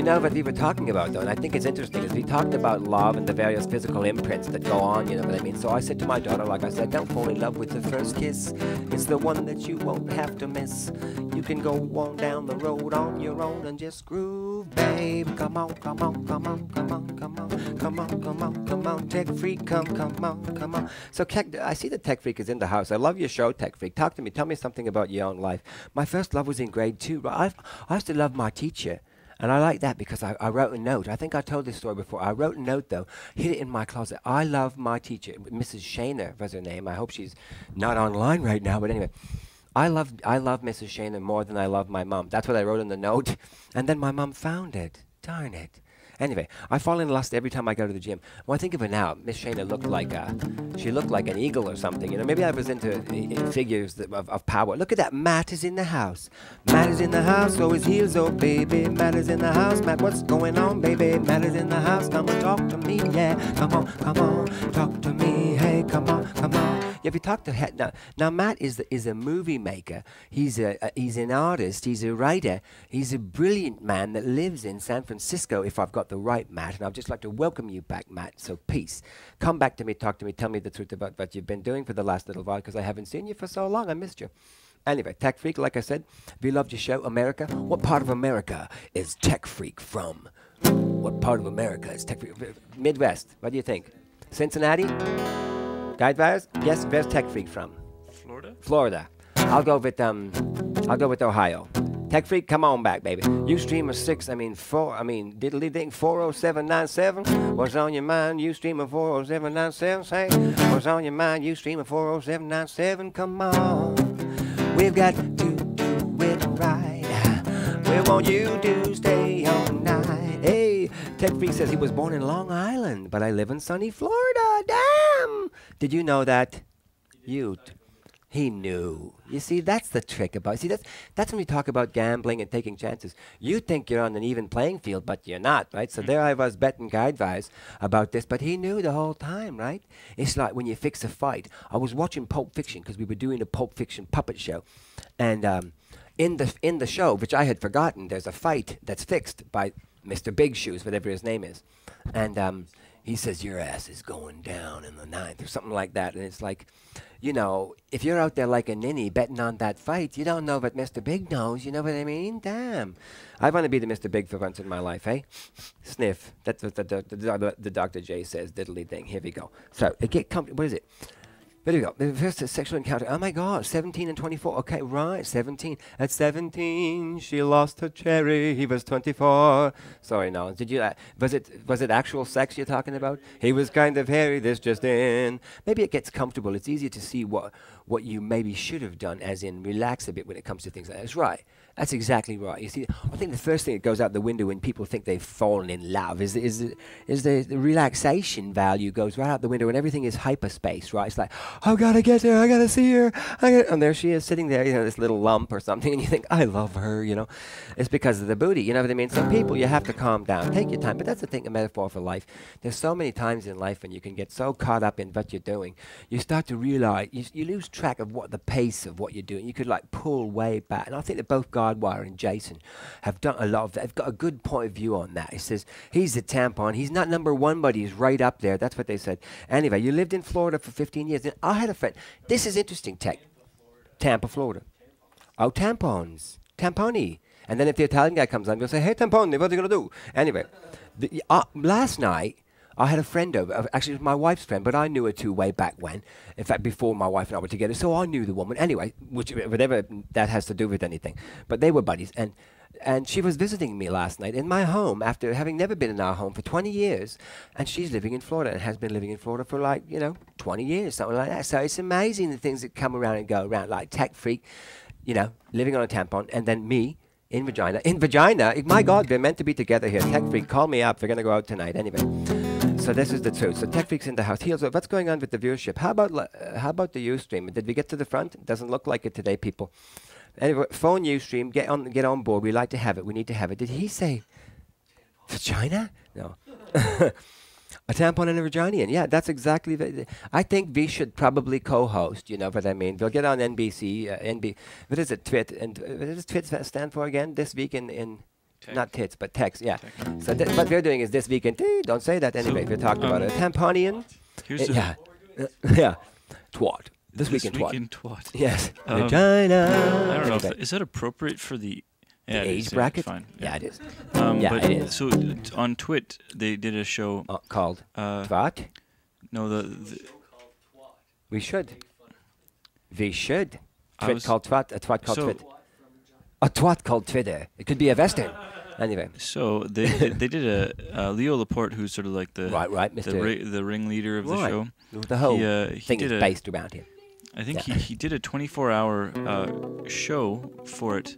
You know what we were talking about, though, and I think it's interesting, is we talked about love and the various physical imprints that go on, you know what I mean? So I said to my daughter, like I said, don't fall in love with the first kiss. It's the one that you won't have to miss. You can go on down the road on your own and just groove, babe. Come on, come on, come on, come on, come on, come on, come on, come on, Tech Freak, come on, come on. So I see the Tech Freak is in the house. I love your show, Tech Freak. Talk to me. Tell me something about your own life. My first love was in grade 2. I used to love my teacher. And I like that because I wrote a note. I think I told this story before. I wrote a note, though, hid it in my closet. I love my teacher. Mrs. Shaner was her name. I hope she's not online right now. But anyway, I love Mrs. Shaner more than I love my mom. That's what I wrote in the note. And then my mom found it. Darn it. Anyway, I fall in lust every time I go to the gym. When I think of her now, Miss Shana looked like an eagle or something. You know, maybe I was into figures of power. Look at that. Matt is in the house. Matt is in the house. So is heels, oh baby. Matt is in the house. Matt, what's going on, baby? Matt is in the house. Come on, talk to me, yeah. Come on, talk to me. Hey, come on. Yeah, if you talk to now Matt is a movie maker. He's an artist. He's a writer. He's a brilliant man that lives in San Francisco. If I've got the right Matt, and I'd just like to welcome you back, Matt. So peace. Come back to me, talk to me, tell me the truth about what you've been doing for the last little while, because I haven't seen you for so long. I missed you. Anyway, Tech Freak, like I said, we loved your show. America. What part of America is Tech Freak from? What part of America is Tech Freak? Midwest. What do you think? Cincinnati? Guide wires? Yes, where's Tech Freak from? Florida? Florida. I'll go with Ohio. Tech Freak, come on back, baby. Ustreamer 4, ding, 40797. What's on your mind? Ustreamer 40797. Say, what's on your mind? Ustreamer 40797. Come on. We've got to do it right. We want you to stay all night. Hey, Tech Freak says he was born in Long Island, but I live in sunny Florida. Damn! Did you know that? He knew. You see, that's the trick about it. See, that's when we talk about gambling and taking chances. You think you're on an even playing field, but you're not, right? So there I was betting guide wise about this, but he knew the whole time, right? It's like when you fix a fight. I was watching Pulp Fiction because we were doing a Pulp Fiction puppet show. And in the show, which I had forgotten, there's a fight that's fixed by Mr. Big Shoes, whatever his name is. And he says, your ass is going down in the 9th or something like that. And it's like, you know, if you're out there like a ninny betting on that fight, you don't know what Mr. Big knows. You know what I mean? Damn. I want to be the Mr. Big for once in my life, eh? Sniff. That's what the Dr. J says, diddly thing. Here we go. So, get comfortable. What is it? There we go. The first sexual encounter. Oh my God, 17 and 24. Okay, right, 17. At 17, she lost her cherry. He was 24. Sorry, no. Did you? Was it actual sex you're talking about? He was kind of hairy. This just in. Maybe it gets comfortable. It's easier to see what you maybe should have done, as in relax a bit when it comes to things like that. That's right. That's exactly right. You see, I think the first thing that goes out the window when people think they've fallen in love is the relaxation value goes right out the window, and everything is hyperspace, right? It's like, I gotta get there, I gotta see her, and there she is sitting there, you know, this little lump or something, and you think, I love her, you know. It's because of the booty, you know what I mean? Some people, you have to calm down, take your time, but that's the thing, a metaphor for life. There's so many times in life when you can get so caught up in what you're doing, you start to realize, you lose track of what the pace of what you're doing. You could like pull way back, and I think that both Guardwire and Jason have done a lot of that. They've got a good point of view on that. He says, he's the tampon. He's not number 1, but he's right up there. That's what they said. Anyway, you lived in Florida for 15 years. And I had a friend. This is interesting, Tech. Tampa, Florida. Oh, tampons. Tamponi. And then if the Italian guy comes on, we'll say, hey, tamponi, what are you going to do? Anyway, last night, I had a friend over. Actually, it was my wife's friend, but I knew her too way back when. In fact, before my wife and I were together. So I knew the woman. Anyway, whatever that has to do with anything. But they were buddies. And she was visiting me last night in my home after having never been in our home for 20 years. And she's living in Florida and has been living in Florida for 20 years, something like that. So it's amazing the things that come around and go around, like Tech Freak, living on a tampon, and then me. In vagina. My God, we're meant to be together here. Tech Freak, call me up. We're going to go out tonight. Anyway. So this is the truth. So Tech Freak's in the house. Heels, what's going on with the viewership? How about the Ustream? Did we get to the front? It doesn't look like it today, people. Anyway, phone Ustream. Get on board. We like to have it. We need to have it. Did he say vagina? No. A tampon and a vagina. Yeah, that's exactly. I think we should probably co-host. You know what I mean? We'll get on NBC. What is it? Twit. And what does Twit stand for again? This week in not tits, but text. Yeah. So what we're doing is this weekend. Don't say that anyway. We're talking about it. Tamponian. Yeah. Yeah. Twat. This weekend twat. Yes. Vagina. I don't know. Is that appropriate for the age bracket? Fine. Yeah, it is. But it is. So on Twit, they did a show called Twat. No, we should. Twit called Twat. A twat called Twit. A twat called Twitter. It could be a Western. Anyway. So they did a Leo Laporte, who's sort of like the the ringleader of the show. The whole thing is based around him. I think he did a 24-hour show for it.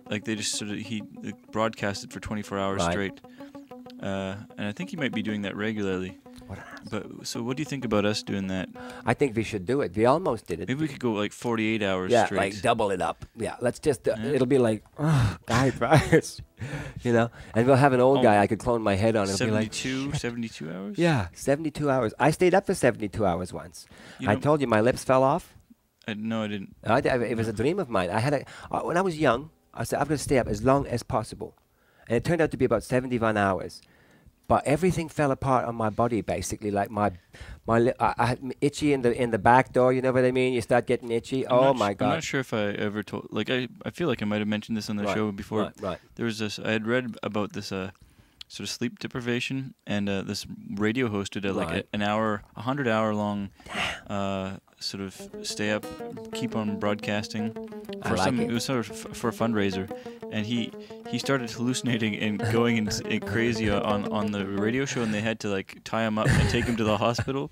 Like they just sort of he broadcasted for 24 hours straight. And I think he might be doing that regularly. But so what do you think about us doing that? I think we should do it. We almost did it. Maybe we could go like 48 hours straight. Yeah, like double it up. Yeah, let's just it'll be like guy priors, you know. And we'll have an old guy I could clone my head on. 72 hours? Yeah, 72 hours. I stayed up for 72 hours once. I told you my lips fell off. No, I didn't. It was a dream of mine. I had when I was young, I said I'm going to stay up as long as possible. And it turned out to be about 71 hours. But everything fell apart on my body, basically. Like I had itchy in the back door. You know what I mean? You start getting itchy. Oh my God! I'm not sure if I ever told. Like I feel like I might have mentioned this on the show before. Right. There was this. I had read about this sort of sleep deprivation, and this radio host did an 100-hour long sort of stay up, keep on broadcasting for it was sort of for a fundraiser, and he started hallucinating and going crazy on the radio show, and they had to like tie him up and take him to the hospital.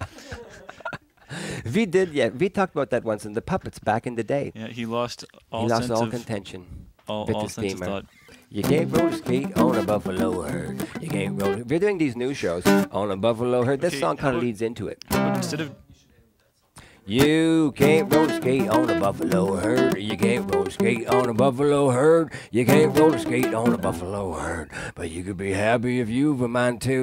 We did, yeah. We talked about that once in the puppets back in the day. Yeah, he lost all contention. All sense of thought. You can't roller skate on a buffalo herd. You can't roller. We're doing these new shows on a buffalo herd. This song kind of leads into it. Instead of you can't roller skate on a buffalo herd. You can't roller skate on a buffalo herd. You can't roller skate on a buffalo herd. But you could be happy if you were mine too.